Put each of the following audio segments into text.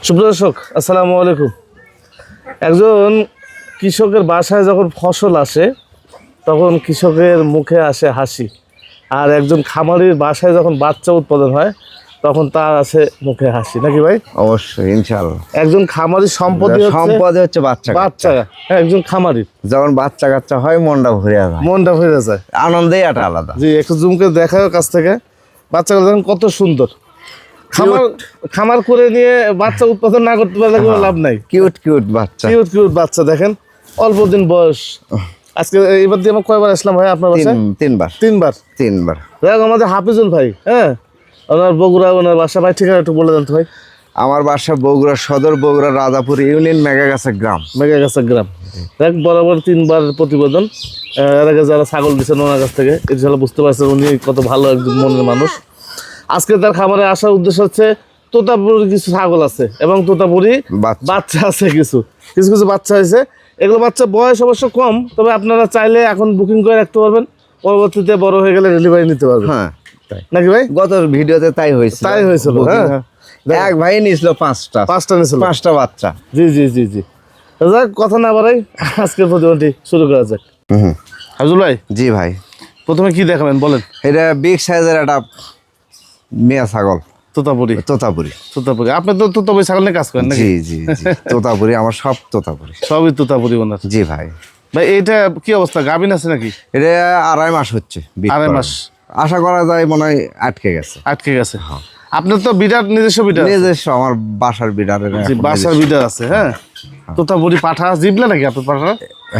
সুপ্রদর্শক আসসালামু আলাইকুম। একজন কৃষকের বাসায় যখন ফসল আসে তখন কৃষকের মুখে আসে হাসি, আর একজন খামারির বাসায় যখন বাচ্চা উৎপাদন হয় তখন তার আসে মুখে হাসি, নাকি ভাই? অবশ্যই, ইনশাআল্লাহ। একজন খামারির সম্পদই হচ্ছে বাচ্চা বাচ্চা। হ্যাঁ, একজন খামারির যখন বাচ্চা কাচ্চা হয় মনটা ভরে যায়, মনটা ভরে যায়, আনন্দেই একটা আলাদা। জি, একটু জুমকে দেখায় কাছ থেকে বাচ্চাগুলো দেখেন কত সুন্দর। খামার করে নিয়ে বাচ্চা উৎপাদন না করতে পারলে কোনো লাভ নাই। কিউট কিউট বাচ্চা, কিউট কিউট বাচ্চা দেখেন, অল্প দিন বয়স। আজকে এবার দিয়ে আমরা কয়বার আসলাম ভাই আপনার বাসায়? তিনবার। দেখ আমাদের হাফিজুল ভাই, হ্যাঁ, ওনার বগুড়া, ওনার বাসা। ভাই ঠিকানা একটু বলে দেন তো ভাই। আমার বাসা বগুড়া সদর, বগুড়া রাজাপুর ইউনিয়ন, মেঘাগাছা গ্রাম। দেখ বরাবর 3বার প্রতিবেদন। এর আগে যারা ছাগল দিচ্ছেন ওনার কাছ থেকে ইনশাল্লাহ বুঝতে পারছেন উনি কত ভালো একজন মনের মানুষ। আজকে তার খামারে আসার উদ্দেশ্য হচ্ছে তোতাপুরি কিছু ছাগল আছে এবং তোতাপুরি বাচ্চা আছে, কিছু বাচ্চা হয়েছে। এগুলো বাচ্চা বয়স অবশ্য কম, তবে আপনারা চাইলে এখন বুকিং করে রাখতে পারবেন, পরবর্তীতে বড় হয়ে গেলে ডেলিভারি নিতে পারবেন। হ্যাঁ, নাকি ভাই? গত ভিডিওতে তাই হয়েছিল। হ্যাঁ, এক ভাই নিয়েছিল পাঁচটা নিয়েছিল, 5টা বাচ্চা। জি জি জি জি। যাক, কথা না বাড়াই, আজকের প্রতিবেদনটি শুরু করা যাক। হাফিজুল ভাই। জি ভাই, প্রথমে কি দেখাবেন বলেন? এটা বিগ সাইজের একটা মেয়া ছাগল, তোতাপুরি। আপনি তো তোতাপুরি ছাগল নিয়ে কাজ করেন নাকি? জি জি জি, তোতাপুরি আমার সব তোতাপুরি, সবই তোতাপুরি ওনার। জি ভাই। ভাই এইটা কি অবস্থা, গাভিন আছে নাকি? এটা 2.5 মাস হচ্ছে। 2.5 মাস আশা করা যায় মনে হয় আটকে গেছে। হ্যাঁ, আপনার তো বিডার নিজস্ব আমার বাসার বিডার আছে। হ্যাঁ, তোতাপুরি পাঠা জিবলা নাকি আপনার পাঠা?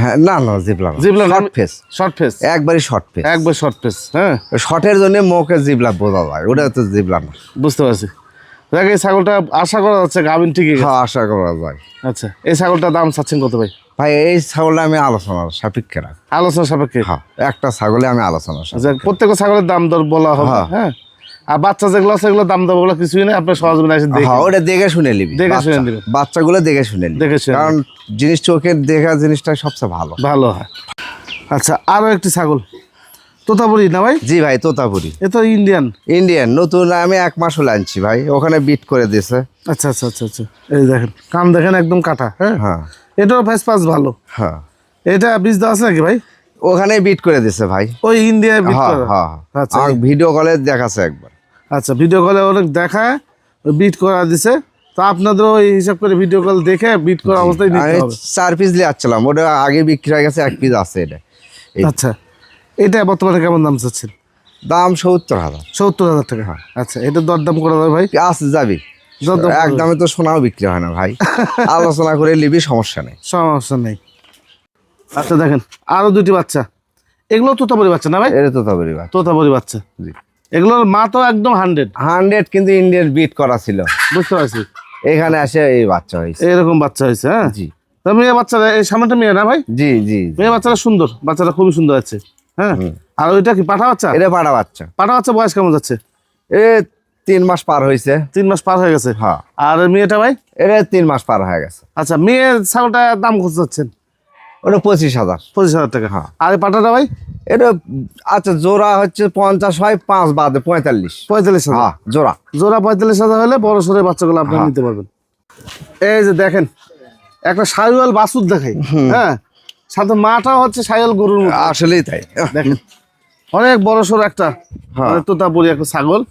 হ্যাঁ, না জিবলা শর্ট ফেস, একবারই শর্ট ফেস। হ্যাঁ, শর্টের জন্য মুখে জিবলা বোঝা যায়, ওটা তো জিবলা না। বুঝতে পারছি। দেখ, এই ছাগলটা আশা করা যাচ্ছে গাভিন ঠিকই। হ্যাঁ, আশা করা যায়। আচ্ছা, এই ছাগলটার দাম চাচ্ছেন কত ভাই? ভাই, এই ছাগলটা আমি আলোচনার সাপেক্ষে রাখি। হ্যাঁ, একটা ছাগলে আমি আলোচনা, প্রত্যেকটা ছাগলের দাম দর বলা হবে। হ্যাঁ, আর বাচ্চা যেগুলো আছে সেগুলো দাম দর বলা কিছুই নেই, আপনার সহযোগিতা এসে দেখে ওটা দেখে শুনে নিবি, বাচ্চাগুলো দেখে শুনে নিবি, কারণ জিনিস চোখের দেখা জিনিসটা সবচেয়ে ভালো হয়। আচ্ছা, আরো একটি ছাগল তোতাপুরি না ভাই? জি ভাই, তোতাপুরি। এ তো ইন্ডিয়ান নতুন, আমি 1 মাস হলে আনছি ভাই, ওখানে বিট করে দিয়েছে। আচ্ছা, এই দেখেন কান দেখেন একদম কাটা। হ্যাঁ, এটাও ফেস পাস ভালো। হ্যাঁ, এটা বীজ দেওয়া আছে নাকি ভাই? ওখানে বিট করে দিয়েছে ভাই, ওই ইন্ডিয়ায় বিট করা। আচ্ছা, ভিডিও কলে দেখাচ্ছে একবার। আচ্ছা, ভিডিও কলে অনেক দেখায় বিট করা দিছে, তো আপনাদের ওই হিসাব করে ভিডিও কল দেখে বিট করা অবস্থায় নিতে হবে। 4 পিস নিয়ে আসছিলাম, ওটা আগে বিক্রি হয়ে গেছে, 1 পিস আছে এটা। আচ্ছা, এটা বর্তমানে কেমন দাম চাচ্ছেন? দাম 70,000 টাকা। আচ্ছা, এটা দরদাম করা যাবে ভাই? যাবি, একদমে তো সোনাও বিক্রি হয় না ভাই, আলোচনা করে নিবি, সমস্যা নেই। আচ্ছা, দেখেন আরো 2টি বাচ্চা, এগুলো তোতাপুরি বাচ্চা না ভাই? এটা তোতাপুরি বাচ্চা। জি, এগুলোর মা তো একদম 100, কিন্তু ইন্ডিয়ান বিট করা ছিল। বুঝতে পারছি। এখানে আসে এই বাচ্চা হয়েছে, এরকম বাচ্চা হয়েছে। হ্যাঁ, জি। মেয়ে বাচ্চারা, এই সামনেটা মেয়ে না ভাই? জি জি, মেয়ে বাচ্চারা সুন্দর, বাচ্চারা খুবই সুন্দর আছে। হ্যাঁ, আর ওইটা কি পাঠা বাচ্চা? এটা পাঠা বাচ্চা। বয়স কেমন যাচ্ছে? 3 মাস পার হয়েছে। 3 মাস পার হয়ে গেছে। হ্যাঁ। আর মেয়েটা ভাই? এটা 3 মাস পার হয়ে গেছে। আচ্ছা, মেয়ের ছাগলটা দাম কত যাচ্ছেন? ওটা 25,000 টাকা। হ্যাঁ। আর পাঠাটা ভাই? এটা আচ্ছা, জোড়া হচ্ছে 50 হয়, 5 বাদে 45,000। হ্যাঁ, জোড়া 45,000 হলে বড় সরে বাচ্চাগুলো আপনারা নিতে পারবেন। এই যে দেখেন একটা শাহিওয়াল বাছুর দেখাই। হ্যাঁ, সাথে মাটাও হচ্ছে শাহিওয়াল গরুর মতো। আসলেই তাই। দেখেন অনেক বড় সড়ো একটা তোতাপুরি একটা ছাগল,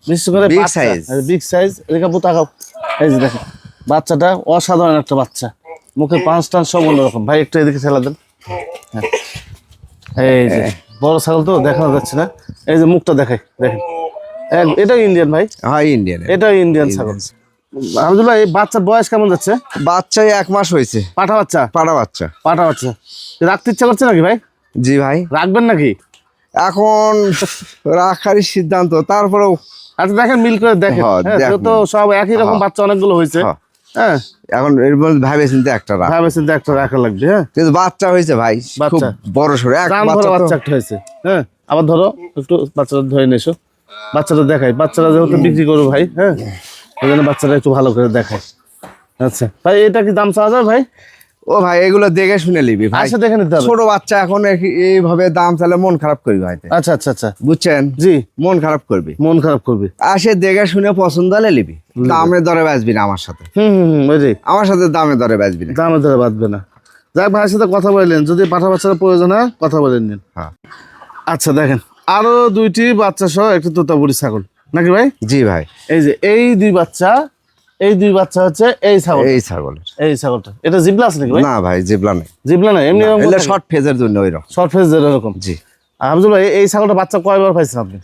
বিশেষ করে বিগ সাইজ। এদিকে তাকাও, এই যে দেখেন বাচ্চাটা অসাধারণ একটা বাচ্চা, মুখে 5 টান সব অন্যরকম। ভাই একটু এদিকে ঠেলা দেন। এই যে বড় ছাগল তো দেখানো যাচ্ছে না, এই যে মুখটা দেখাই, দেখেন এটা ইন্ডিয়ান ভাই। হ্যাঁ, ইন্ডিয়ান। এটা ইন্ডিয়ান ছাগল। আলহামদুলিল্লাহ। এই বাচ্চার বয়স কেমন যাচ্ছে? বাচ্চা 1 মাস হয়েছে। পাঠা বাচ্চা। রাখতে ইচ্ছা করছে নাকি ভাই? জি ভাই। রাখবেন নাকি? এখন রাখারই সিদ্ধান্ত, তারপরেও আচ্ছা দেখেন, মিল করে দেখেন। তো সব একই রকম বাচ্চা অনেকগুলো হয়েছে। হ্যাঁ, এখন এর মধ্যে ভাবে চিন্তে একটা রাখা লাগবে। হ্যাঁ, কিন্তু বাচ্চা হয়েছে ভাই, খুব বড় সড়ো বাচ্চা একটা হয়েছে। হ্যাঁ, আবার ধরো একটু বাচ্চাটা ধরে নিয়েছো, বাচ্চাটা দেখাই। বাচ্চারা যেহেতু বিক্রি করো ভাই, হ্যাঁ, ওই জন্য বাচ্চাটা একটু ভালো করে দেখায়। আচ্ছা ভাই, এটা কি দাম চাওয়া যাবে ভাই? ও ভাই এগুলো দেখে শুনে নিবি ভাই, আচ্ছা দেখে নিতে হবে। ছোট বাচ্চা এখন এইভাবে দাম চাইলে মন খারাপ করবি ভাই, আচ্ছা আচ্ছা আচ্ছা, বুঝছেন? জি, মন খারাপ করবি, মন খারাপ করবি। আসে দেখে শুনে পছন্দ হলে নিবি, দামে দরে বাঁচবি না আমার সাথে, ওই যে আমার সাথে দামে দরে বাঁচবি না। দামে ধরে বাঁধবে না। যাক ভাইয়ের সাথে কথা বললেন, যদি পাঠা বাচ্চারা প্রয়োজন হয় কথা বলে নিন। হ্যাঁ আচ্ছা দেখেন আরো দুইটি বাচ্চা সহ একটি তোতাপুরি ছাগল নাকি ভাই? জি ভাই, এই যে এই দুই বাচ্চা হচ্ছে এই ছাগল, এই ছাগলের এই ছাগলটা। এটা জিবলা আছে নাকি ভাই? না ভাই জিবলা নেই, জিবলা নাই, এমনি শর্ট ফেজের জন্য ওইরকম। শর্ট ফেজ এরকম। জি। হাফিজুল ভাই এই ছাগলটা বাচ্চা কয়বার পাইছেন আপনি?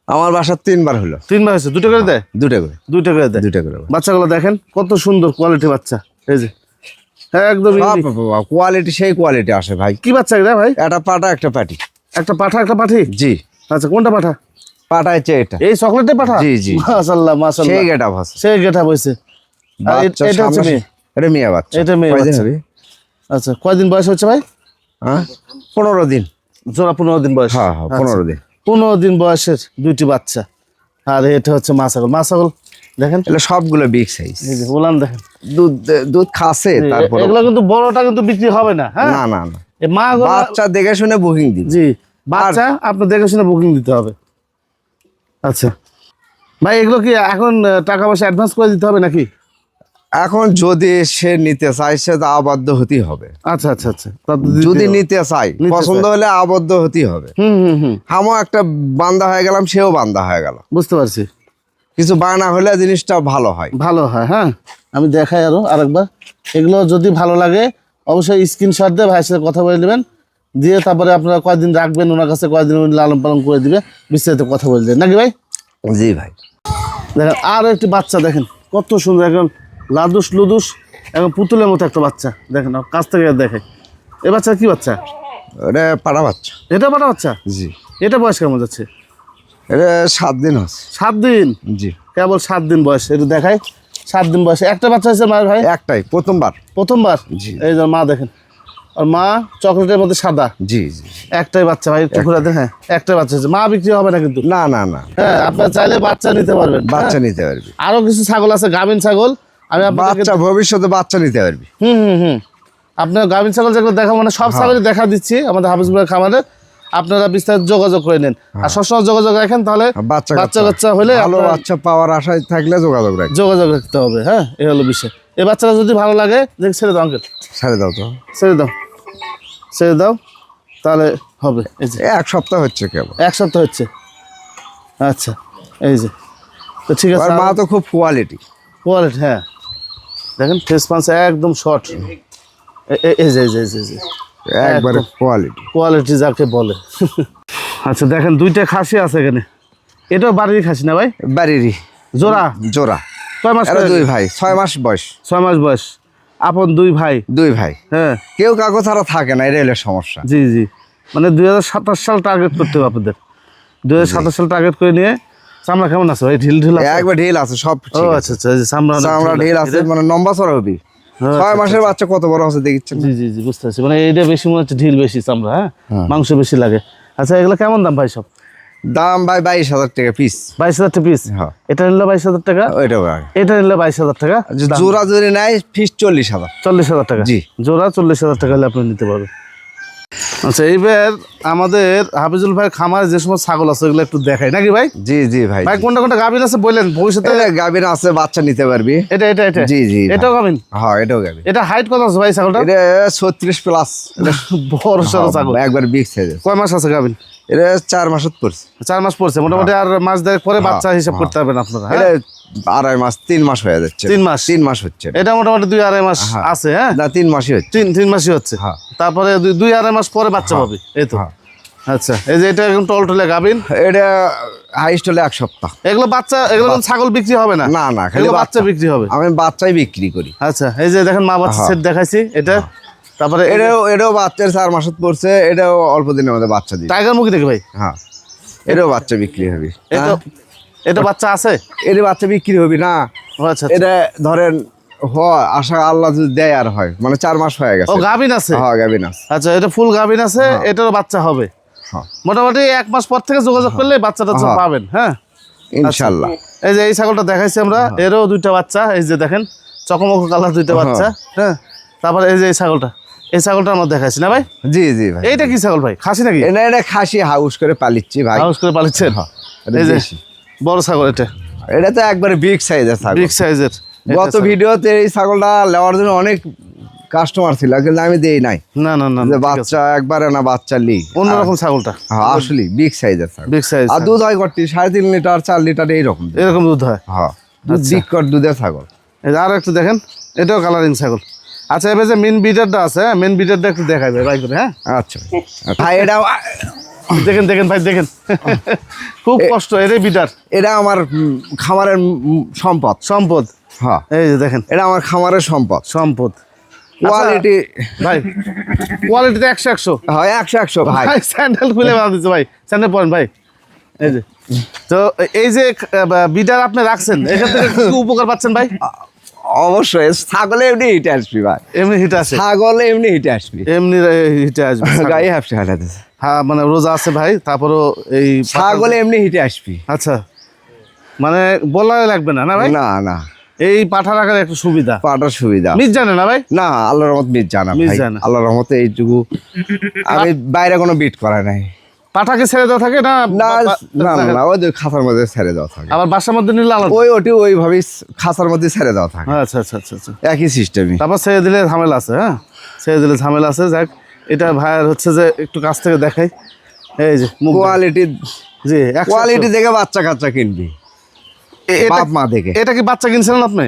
আমার বাসা 3 বার হলো। 3 বার হয়েছে। দুটো করে দেয়? দুটা করে। দুইটা করে দেয়। দুটা করে। বাচ্চাগুলো দেখেন কত সুন্দর কোয়ালিটি বাচ্চা, এই যে হ্যাঁ একদম কোয়ালিটি সেই কোয়ালিটি আসে ভাই। কি বাচ্চা এটা ভাই? একটা পাটা একটা পাটি। একটা পাঠা একটা পাঠি? জি। আচ্ছা কোনটা পাঠা? পাটা হচ্ছে এটা। এই চকলেটে পাঠা? জি জি। মাশাআল্লাহ মাশাআল্লাহ, সেই গেটআপ আছে। সেই গেটআপ হইছে। আর এটা হচ্ছে মেয়ে? এটা মেয়ে বাচ্চা। এটা মেয়ে বাচ্চা। আচ্ছা কয়দিন বয়স হচ্ছে ভাই? হ্যাঁ 15 দিন। জোড়া 15 দিন বয়স? হ্যাঁ হ্যাঁ 15 দিন। 15 দিন বয়সের দুইটি বাচ্চা। আর এটা হচ্ছে মা ছাগল। মা ছাগল দেখেন এগুলো সবগুলো বিগ সাইজ। এই যে ওলান দেখেন, দুধ খাসে। তারপর এগুলো কিন্তু বড়টা কিন্তু বিক্রি হবে না। হ্যাঁ না না না, এই মা বাচ্চা দেখে শুনে বুকিং দিবি। জি, বাচ্চা আপনি দেখে শুনে বুকিং দিতে হবে। আচ্ছা ভাই এগুলো কি এখন টাকা পয়সা অ্যাডভান্স করে দিতে হবে নাকি? এখন যদি সে নিতে চায় সে তো আবদ্ধ হতেই হবে। আচ্ছা আচ্ছা আচ্ছা, যদি নিতে চাই পছন্দ হলে আবদ্ধ হতেই হবে। আমিও একটা বান্দা হয়ে গেলাম, সেও বান্দা হয়ে গেল। বুঝতে পারছি। কিছু বায়না হলে জিনিসটা ভালো হয়। ভালো হয়। হ্যাঁ আমি দেখাই আরো আরেকবার। এগুলো যদি ভালো লাগে অবশ্যই স্ক্রিনশট দিয়ে ভাইয়ের সাথে কথা বলে নেবেন, দিয়ে তারপরে আপনারা কয়দিন রাখবেন ওনার কাছে, কয়দিন উনি লালন পালন করে দিবে, বিস্তারিত কথা বলে দেবেন নাকি ভাই? জি ভাই। দেখেন আরো একটি বাচ্চা দেখেন কত সুন্দর, এখন লাদুস লুদুস এখন পুতুলের মতো একটা বাচ্চা দেখেন, কাছ থেকে দেখে। এ বাচ্চা কি বাচ্চা? এটা পাড়া বাচ্চা। এটা পাটা বাচ্চা? জি। এটা বয়স কেমন যাচ্ছে? এটা 7 দিন হচ্ছে। 7 দিন? জি। কেবল 7 দিন বয়স, এটা দেখাই। 7 দিন বয়সে একটা বাচ্চা হয়েছে মায়ের ভাই? একটাই, প্রথমবার। প্রথমবার? জি। এই যে মা দেখেন, আর মা চকলেটের মধ্যে সাদা। জি জি। একটাই বাচ্চা ভাই, একটু ঘুরাতে। হ্যাঁ একটাই বাচ্চা হয়েছে। মা বিক্রি হবে না কিন্তু? না না না। হ্যাঁ আপনার চাইলে বাচ্চা নিতে পারবেন, বাচ্চা নিতে পারবি। আরো কিছু ছাগল আছে গাভিন ছাগল, আমি আপনাকে বাচ্চা ভবিষ্যতে বাচ্চা নিতে পারবি। আপনার গাভিন ছাগল যেগুলো দেখাবো মানে সব ছাগলই দেখা দিচ্ছি আমাদের হাফিজ ভাইয়ের খামারে। আপনারা বিস্তারিত যোগাযোগ করে নেন, আর সবসময় যোগাযোগ রাখেন, তাহলে বাচ্চা কাচ্চা হলে ভালো বাচ্চা পাওয়ার আশায় থাকলে যোগাযোগ রাখতে হবে। হ্যাঁ এই হলো বিষয়। এই বাচ্চাটা যদি ভালো লাগে দেখ ছেড়ে দাও আঙ্কেল, ছেড়ে দাও তো, ছেড়ে দাও তাহলে হবে। এই যে 1 সপ্তাহ হচ্ছে কেবল। 1 সপ্তাহ হচ্ছে। আচ্ছা এই যে তো ঠিক আছে। আর মা তো খুব কোয়ালিটি। হ্যাঁ দেখেন ফেস পাঞ্চ একদম শর্ট, এই যে একবারে কোয়ালিটি যাকে বলে। আচ্ছা দেখেন দুইটা খাসি আছে এখানে। এটাও বাড়ির খাসি না ভাই? বাড়িরই। জোড়া? জোড়া। 6 মাস? 2 ভাই, 6 মাস বয়স। 6 মাস বয়স। আপন 2 ভাই? 2 ভাই। হ্যাঁ কেউ কাগজ ছাড়া থাকে না, এটা হলো সমস্যা। জি জি, মানে 2027 সাল টার্গেট করতে হবে আপনাদের। 2027 সাল টার্গেট করে নিয়ে। চামড়া কেমন আছে ভাই? ঢিল আছে? একবার ঢিল আছে সব। ও আচ্ছা আচ্ছা, চামড়া ঢিল আছে, মানে লম্বা চড়া হবে। 6 মাসের বাচ্চা কত বড় আছে দেখিচ্ছেন? জি জি জি বুঝতে পারছি, মানে এটা বেশি মনে হচ্ছে ঢিল বেশি, চামড়া হ্যাঁ মাংস বেশি লাগে। আচ্ছা এগুলো কেমন দাম ভাই? সব দাম ভাই 22,000 টাকা পিস। 22,000 টাকা পিস? হ্যাঁ। এটা নিলে 22,000 টাকা, এটা নিলে 22,000 টাকা। জোড়া জোড়ি নাই ফিস 40,000। 40,000 টাকা? জি। জোড়া 40,000 টাকা হলে আপনি নিতে পারবেন। আচ্ছা এইবার আমাদের হাফিজুল ভাই খামারে যে সমস্ত ছাগল আছে ওগুলো একটু দেখাই নাকি ভাই? জি জি ভাই। ভাই কোনটা কোনটা গাভিন আছে বললেন, ভবিষ্যতে গাভিন আছে, বাচ্চা নিতে পারবি। এটা জি জি। এটাও গাভিন? হ্যাঁ এটাও গাভিন। এটা হাইট কত আছে ভাই ছাগলটা? এটা 36 প্লাস। বড় সরো ছাগল, একবার বিগ সাইজ। কয় মাস আছে গাভিন? এটা 4 মাস পড়ছে। 4 মাস পড়ছে মোটামুটি। আর মাস দেড়েক পরে বাচ্চা হিসাব করতে পারবেন আপনারা। এটা 2.5 মাস 3 মাস হয়ে যাচ্ছে। 3 মাস হচ্ছে। এটা মোটামুটি 2-2.5 মাস আছে। হ্যাঁ না 3 মাসই হচ্ছে। 3 মাসই হচ্ছে। তারপরে 2-2.5 মাস পরে বাচ্চা পাবে, এই তো। আচ্ছা এই যে এটা একদম টলটলে গাভিন। এটা হাইস্ট হলে 1 সপ্তাহ। এগুলো বাচ্চা, এগুলো ছাগল বিক্রি হবে না? না না, খালি বাচ্চা বিক্রি হবে। আমি বাচ্চাই বিক্রি করি। আচ্ছা এই যে দেখেন মা বাচ্চা সেট দেখাইছি এটা। তারপরে এটাও বাচ্চার 4 মাস পড়ছে। এটাও অল্প দিনের মধ্যে বাচ্চা দিবে। টাইগার মুখী দেখে ভাই? হ্যাঁ এটাও বাচ্চা বিক্রি হবে। এটা বাচ্চা আছে? এটা বাচ্চা বিক্রি হবে না। আচ্ছা এটা ধরেন আশা আল্লাহ যদি দেয় আর হয়, মানে 4 মাস হয়ে গেছে। ও গাভিন আছে? হ্যাঁ গাভিন আছে। আচ্ছা এটা ফুল গাভিন আছে, এটারও বাচ্চা হবে। মোটামুটি 1 মাস পর থেকে যোগাযোগ করলে বাচ্চাটা পাবেন। হ্যাঁ ইনশাআল্লাহ। এই যে এই ছাগলটা দেখাইছি আমরা, এরও 2টা বাচ্চা। এই যে দেখেন চকমক কালার 2টা বাচ্চা। হ্যাঁ তারপরে এই যে এই ছাগলটা এই ছাগলটা আমরা দেখাইছি না ভাই? জি জি ভাই। এইটা কি ছাগল ভাই, খাসি নাকি? এটা খাসি হাউস করে পালিচ্ছি ভাই। হাউস করে পালিচ্ছেন? এটা এই যে দেশি। বড় ছাগল এটা, এটা তো একবারে বিগ সাইজের ছাগল। বিগ সাইজের। গত ভিডিওতে এই ছাগলটা নেওয়ার জন্য অনেক কাস্টমার ছিল, কিন্তু আমি দেই নাই। না না না, যে বাচ্চা একবারে না, বাচ্চা লি অন্যরকম ছাগলটা। হ্যাঁ আসলে বিগ সাইজের ছাগল। Big size. আর দুধ হয় কটি 3.5 লিটার 4 লিটার এইরকম। এরকম দুধ হয়? হ্যাঁ দুধ বিকট দুধের ছাগল। এই যে আরো একটু দেখেন, এটাও কালারিং ছাগল। আচ্ছা এবার যে মেন বিটারটা আছে, মেন বিটারটা একটু দেখাবে ভাই করে। হ্যাঁ আচ্ছা ভাই, এটা দেখেন দেখেন ভাই দেখেন, খুব কষ্ট। এটাই বিটার, এটা আমার খামারের সম্পদ। সম্পদ। হ্যাঁ এই যে দেখেন, এটা আমার খামারের সম্পদ। সম্পদ। কোয়ালিটি ভাই কোয়ালিটিতে 100 হয় 100 ভাই। ভাই স্যান্ডেল খুলে বাঁধা দিচ্ছে ভাই, স্যান্ডেল পরেন ভাই। এই যে তো এই যে বিটার আপনি রাখছেন, এখান থেকে কি উপকার পাচ্ছেন ভাই? অবশ্যই ছাগলে এমনি হিটে আসবি ভাই। এমনি হিট আছে? ছাগলে এমনি হিটে আসবি, এমনি হিটে আসবে। গায়ে হাফসে হাঁটাতেছে। হ্যাঁ মানে রোজা আছে ভাই, তারপরও এই ছাগলে এমনি হিটে আসবি। আচ্ছা মানে বলা লাগবে না না ভাই? না না, এই পাঠা রাখার একটা সুবিধা, পাটার সুবিধা। মিস জানে না ভাই? না, আল্লাহর রহমত মিট জানা মিস ভাই। জানা। আল্লাহর রহমতে এইটুকু, আমি বাইরে কোনো বিট করা নাই। পাঠাকে ছেড়ে দেওয়া থাকে না? না না না, ওই যে খাঁচার মধ্যে ছেড়ে দেওয়া থাকে। আবার বাসার মধ্যে নিলে আলাদা? ওটি ওইভাবেই খাঁচার মধ্যে ছেড়ে দেওয়া থাকে, আচ্ছা আচ্ছা আচ্ছা আচ্ছা। একই সিস্টেমই। তারপর ছেড়ে দিলে ঝামেলা আছে? হ্যাঁ ছেড়ে দিলে ঝামেলা আছে। যাক, এটা ভাইয়ের হচ্ছে যে একটু কাছ থেকে দেখাই। এই যে কোয়ালিটি, জি কোয়ালিটি দেখে বাচ্চা কাচ্চা কিনবি, বাপ মা দেখে। এটা কি বাচ্চা কিনছিলেন আপনি?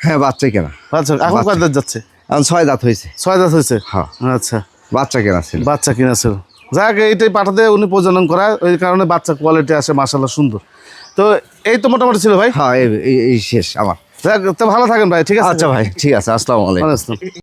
হ্যাঁ বাচ্চা কেনা। আচ্ছা এখন কয় দাঁত যাচ্ছে? এখন 6 দাঁত হয়েছে। 6 দাঁত হয়েছে? হ্যাঁ আচ্ছা, বাচ্চা কেনা ছিল। বাচ্চা কিনেছিল। যাক এইটাই পাঠাতে উনি প্রজনন করায়, ওই কারণে বাচ্চা কোয়ালিটি আসে মাশাআল্লাহ সুন্দর। তো এই তো মোটামুটি ছিল ভাই। হ্যাঁ এই শেষ আমার। যাক তো ভালো থাকেন ভাই, ঠিক আছে? আচ্ছা ভাই ঠিক আছে, আসসালামু আলাইকুম। ওয়ালাইকুম আসসালাম।